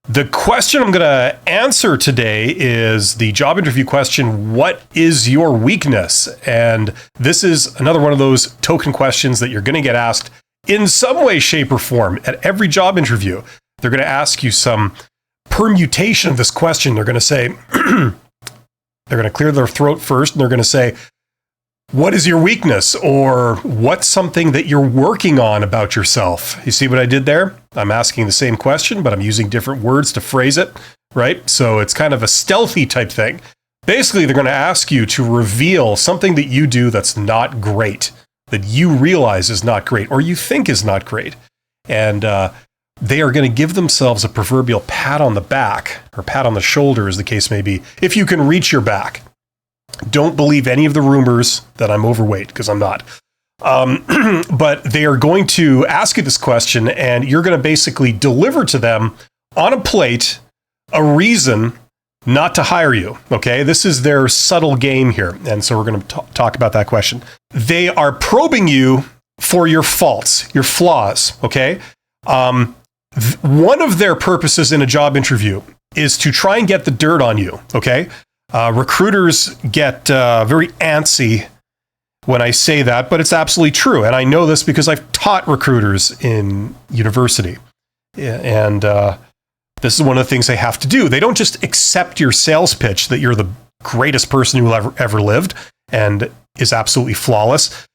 The question I'm going to answer today is the job interview question, what is your weakness? And this is another one of those token questions that you're going to get asked in some way, shape, or form at every job interview. They're going to ask you some permutation of this question. They're going to say, they're going to clear their throat first, and they're going to say, what is your weakness? Or what's something that you're working on about yourself? You see what I did there? I'm asking the same question, but I'm using different words to phrase it, right? So it's kind of a stealthy type thing. Basically, they're going to ask you to reveal something that you do that's not great, that you realize is not great, or you think is not great. And they are going to give themselves a proverbial pat on the back, or pat on the shoulder, as the case may be, if you can reach your back. Don't believe any of the rumors that I'm overweight, because I'm not. But they are going to ask you this question, and you're going to basically deliver to them on a plate a reason not to hire you. Okay, this is their subtle game here. And so we're going to talk about that question. They are probing you for your faults, your flaws. Okay. One of their purposes in a job interview is to try and get the dirt on you. Okay. Recruiters get very antsy when I say that, but it's absolutely true. And I know this because I've taught recruiters in university. And this is one of the things they have to do. They don't just accept your sales pitch that you're the greatest person who ever lived and is absolutely flawless.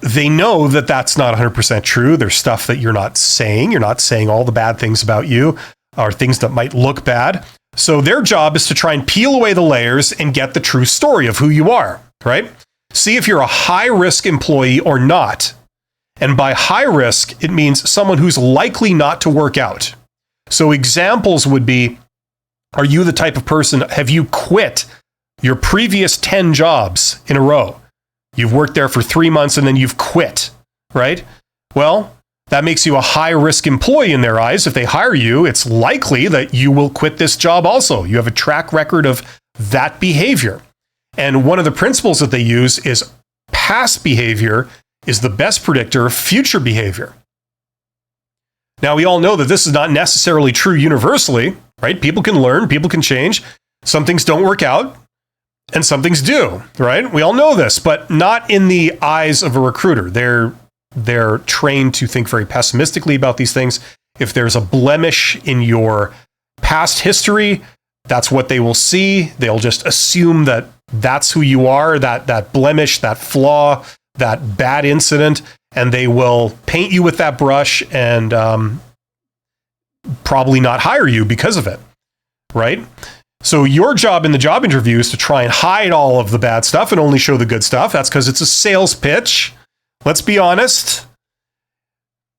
They know that that's not 100% true. There's stuff that you're not saying. You're not saying all the bad things about you or things that might look bad. So their job is to try and peel away the layers and get the true story of who you are, right? See if you're a high-risk employee or not. And by high risk, it means someone who's likely not to work out. So examples would be, are you the type of person, have you quit your previous 10 jobs in a row? You've worked there for 3 months and then you've quit, right? Well, that makes you a high-risk employee in their eyes. If they hire you, it's likely that you will quit this job also. You have a track record of that behavior. And one of the principles that they use is past behavior is the best predictor of future behavior. Now, we all know that this is not necessarily true universally, right? People can learn, people can change. Some things don't work out, and some things do, right? We all know this, but not in the eyes of a recruiter. They're trained to think very pessimistically about these things. If there's a blemish in your past history, that's what they will see. They'll just assume that that's who you are, that blemish, that flaw, that bad incident, and they will paint you with that brush and probably not hire you because of it, right? So your job in the job interview is to try and hide all of the bad stuff and only show the good stuff. That's because it's a sales pitch. Let's be honest.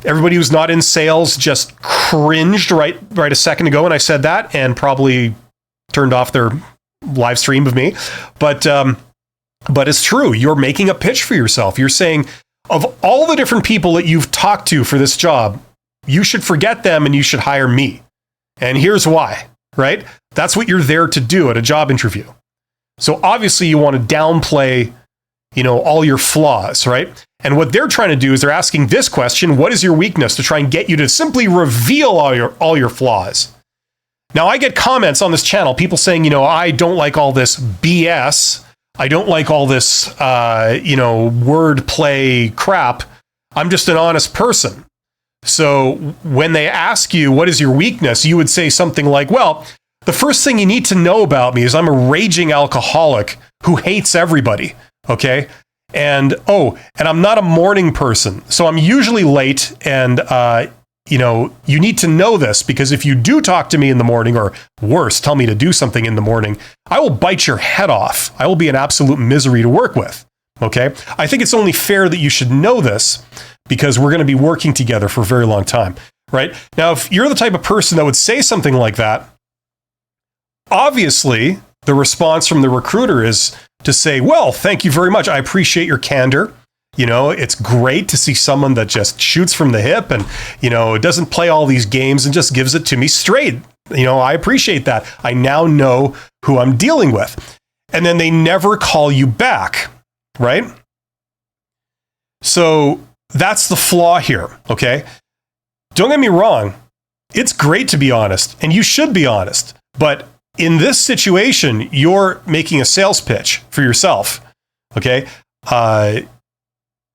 Everybody who's not in sales just cringed right a second ago when I said that, and probably turned off their live stream of me. But it's true. You're making a pitch for yourself. You're saying, of all the different people that you've talked to for this job, you should forget them and you should hire me. And here's why, right? That's what you're there to do at a job interview. So obviously you want to downplay, all your flaws, right? And what they're trying to do is they're asking this question, what is your weakness, to try and get you to simply reveal all your flaws. Now, I get comments on this channel, people saying, I don't like all this BS. I don't like all this, wordplay crap. I'm just an honest person. So when they ask you, what is your weakness? You would say something like, well, the first thing you need to know about me is I'm a raging alcoholic who hates everybody. Okay. And I'm not a morning person. So I'm usually late, and, you need to know this, because if you do talk to me in the morning, or worse, tell me to do something in the morning, I will bite your head off. I will be an absolute misery to work with. Okay. I think it's only fair that you should know this, because we're going to be working together for a very long time, right? Now, if you're the type of person that would say something like that, obviously the response from the recruiter is to say, well, thank you very much. I appreciate your candor. It's great to see someone that just shoots from the hip and, doesn't play all these games and just gives it to me straight. I appreciate that. I now know who I'm dealing with. And then they never call you back, right? So that's the flaw here, okay? Don't get me wrong. it's great to be honest, and you should be honest. But in this situation, you're making a sales pitch for yourself. Okay.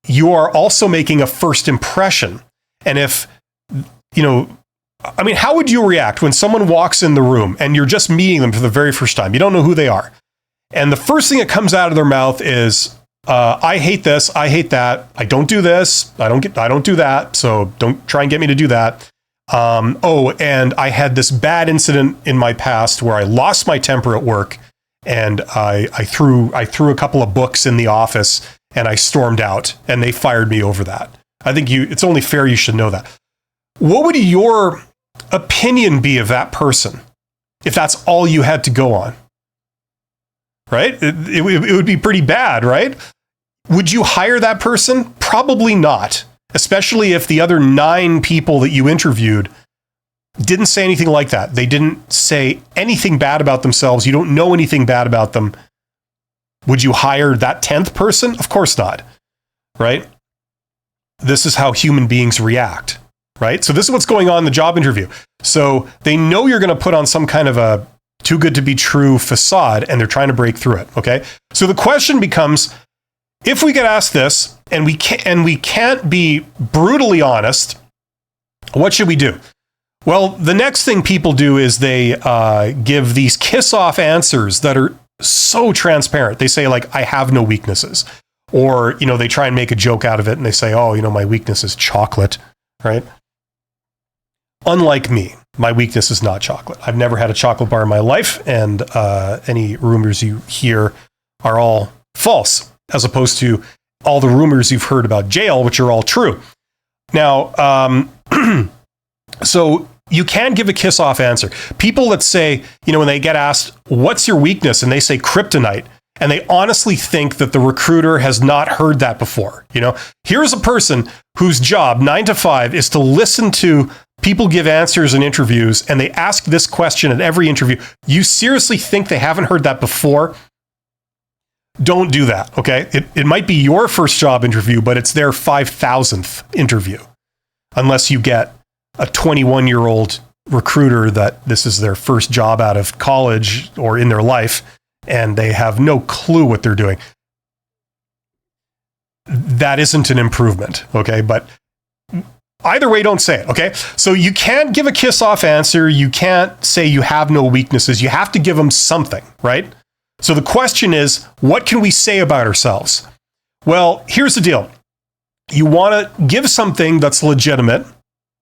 You are also making a first impression. And if, how would you react when someone walks in the room and you're just meeting them for the very first time? You don't know who they are. And the first thing that comes out of their mouth is, I hate this. I hate that. I don't do this. I don't do that. So don't try and get me to do that. And I had this bad incident in my past where I lost my temper at work, and I threw a couple of books in the office and I stormed out, and they fired me over that. I think it's only fair you should know that. What would your opinion be of that person if that's all you had to go on? Right? It would be pretty bad, right? Would you hire that person? Probably not, especially if the other 9 people that you interviewed didn't say anything like that. They didn't say anything bad about themselves. You don't know anything bad about them. Would you hire that 10th person? Of course not, right? This is how human beings react, right? So this is what's going on in the job interview. So they know you're going to put on some kind of a too good to be true facade, and they're trying to break through it, okay? So the question becomes, if we get asked this and we can't be brutally honest, what should we do? Well, the next thing people do is they give these kiss-off answers that are so transparent. They say, like, I have no weaknesses. Or, they try and make a joke out of it and they say, oh, my weakness is chocolate, right? Unlike me, my weakness is not chocolate. I've never had a chocolate bar in my life, and any rumors you hear are all false, as opposed to all the rumors you've heard about jail, which are all true. Now, so you can give a kiss-off answer. People that say, when they get asked, what's your weakness? And they say kryptonite, and they honestly think that the recruiter has not heard that before. Here's a person whose job, 9 to 5, is to listen to people give answers in interviews, and they ask this question at every interview. You seriously think they haven't heard that before? Don't do that, okay? It might be your first job interview, but it's their 5,000th interview, unless you get a 21-year-old recruiter that this is their first job out of college or in their life, and they have no clue what they're doing. That isn't an improvement, okay? But either way, don't say it, okay? So you can't give a kiss-off answer. You can't say you have no weaknesses. You have to give them something, right? So the question is, what can we say about ourselves? Well, here's the deal. You want to give something that's legitimate,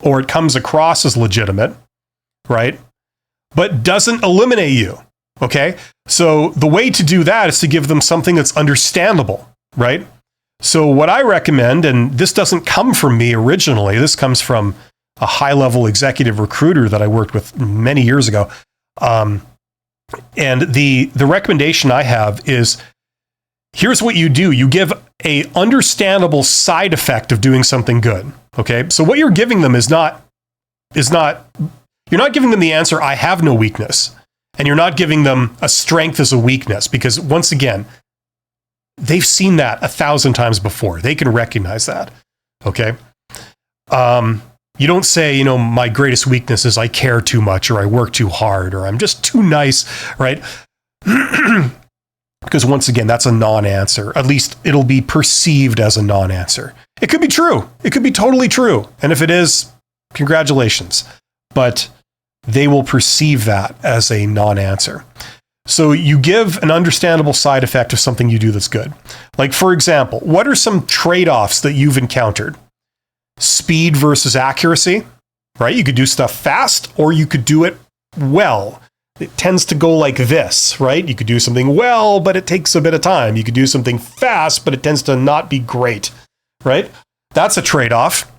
or it comes across as legitimate, right? But doesn't eliminate you, okay? So the way to do that is to give them something that's understandable, right? So what I recommend, and this doesn't come from me originally, this comes from a high-level executive recruiter that I worked with many years ago. And the recommendation I have is, here's what you do. You give a understandable side effect of doing something good. Okay. So what you're giving them is not, you're not giving them the answer, I have no weakness. And you're not giving them a strength as a weakness, because once again, they've seen that 1,000 times before. They can recognize that. Okay. You don't say, my greatest weakness is I care too much, or I work too hard, or I'm just too nice, right? Because once again, that's a non-answer. At least it'll be perceived as a non-answer. It could be true. It could be totally true. And if it is, congratulations. But they will perceive that as a non-answer. So you give an understandable side effect of something you do that's good. Like, for example, what are some trade-offs that you've encountered? Speed versus accuracy, right? You could do stuff fast, or you could do it well. It tends to go like this, right? You could do something well, but it takes a bit of time. You could do something fast, but it tends to not be great, right? That's a trade-off.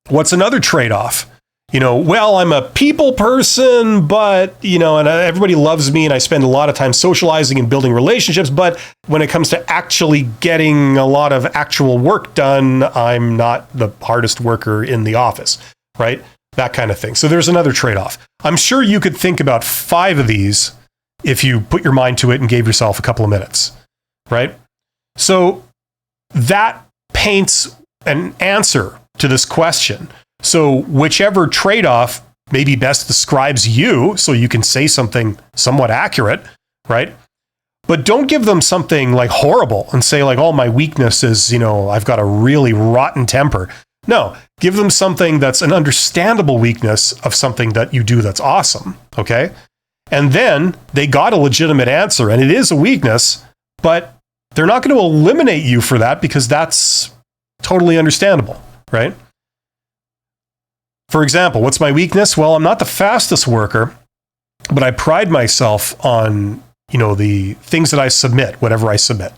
What's another trade-off? Well, I'm a people person, but, and everybody loves me and I spend a lot of time socializing and building relationships. But when it comes to actually getting a lot of actual work done, I'm not the hardest worker in the office, right? That kind of thing. So there's another trade-off. I'm sure you could think about 5 of these if you put your mind to it and gave yourself a couple of minutes, right? So that paints an answer to this question. So whichever trade-off maybe best describes you, so you can say something somewhat accurate, right? But don't give them something like horrible and say like, oh, my weakness is, I've got a really rotten temper. No, give them something that's an understandable weakness of something that you do that's awesome, okay? And then they got a legitimate answer, and it is a weakness, but they're not going to eliminate you for that because that's totally understandable, right? For example, what's my weakness? Well, I'm not the fastest worker, but I pride myself on the things that I submit, whatever I submit.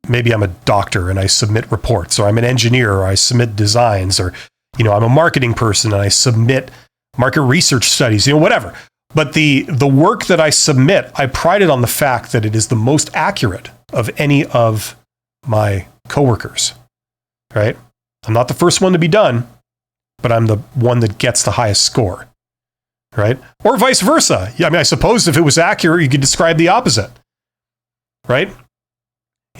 Maybe I'm a doctor and I submit reports, or I'm an engineer, or I submit designs, or, I'm a marketing person and I submit market research studies, whatever. But the work that I submit, I pride it on the fact that it is the most accurate of any of my coworkers, right? I'm not the first one to be done, but I'm the one that gets the highest score. Right? Or vice versa. Yeah, I suppose if it was accurate, you could describe the opposite. Right?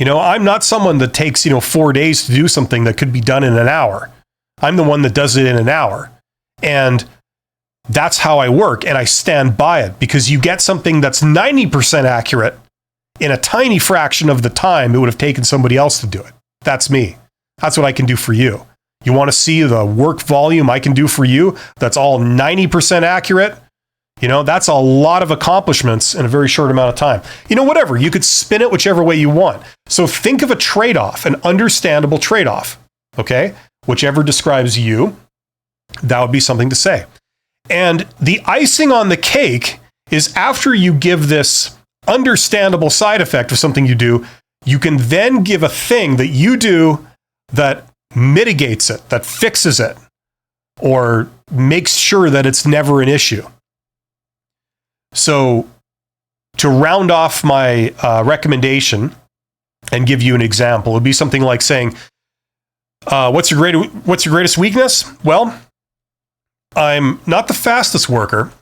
I'm not someone that takes, 4 days to do something that could be done in an hour. I'm the one that does it in an hour. And that's how I work. And I stand by it, because you get something that's 90% accurate in a tiny fraction of the time it would have taken somebody else to do it. That's me. That's what I can do for you. You want to see the work volume I can do for you that's all 90% accurate? That's a lot of accomplishments in a very short amount of time. Whatever. You could spin it whichever way you want. So think of a trade-off, an understandable trade-off, okay? Whichever describes you, that would be something to say. And the icing on the cake is, after you give this understandable side effect of something you do, you can then give a thing that you do that mitigates it, that fixes it, or makes sure that it's never an issue. So to round off my recommendation and give you an example, it would be something like saying, what's your greatest weakness? Well, I'm not the fastest worker,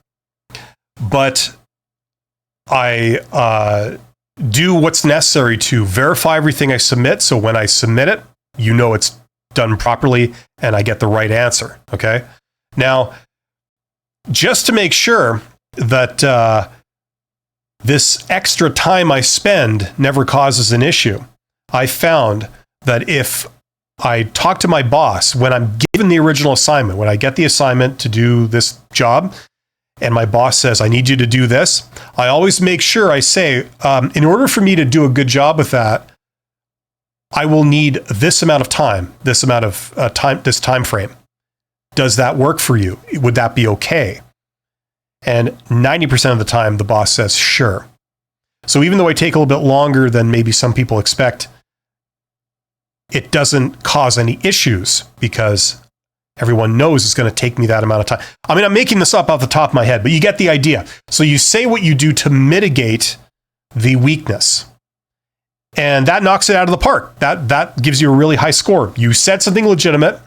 but I do what's necessary to verify everything I submit. So when I submit it, it's done properly and I get the right answer. Okay. Now, just to make sure that this extra time I spend never causes an issue, I found that if I talk to my boss when I'm given the original assignment, when I get the assignment to do this job, and my boss says, I need you to do this, I always make sure I say, in order for me to do a good job with that, I will need this amount of time, this time frame. Does that work for you? Would that be okay? And 90% of the time, the boss says, sure. So even though I take a little bit longer than maybe some people expect, it doesn't cause any issues, because everyone knows it's going to take me that amount of time. I'm making this up off the top of my head, but you get the idea. So you say what you do to mitigate the weakness. And that knocks it out of the park. That gives you a really high score. You said something legitimate,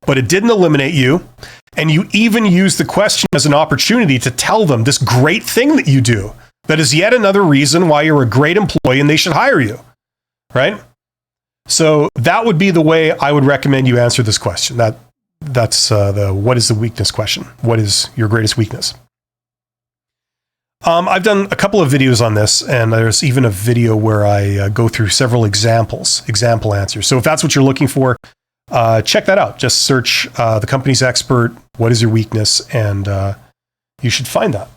but it didn't eliminate you. And you even use the question as an opportunity to tell them this great thing that you do. That is yet another reason why you're a great employee and they should hire you. Right? So that would be the way I would recommend you answer this question. That's the what is the weakness question. What is your greatest weakness? I've done a couple of videos on this, and there's even a video where I go through several example answers. So if that's what you're looking for, check that out. Just search the company's expert, what is your weakness, and you should find that.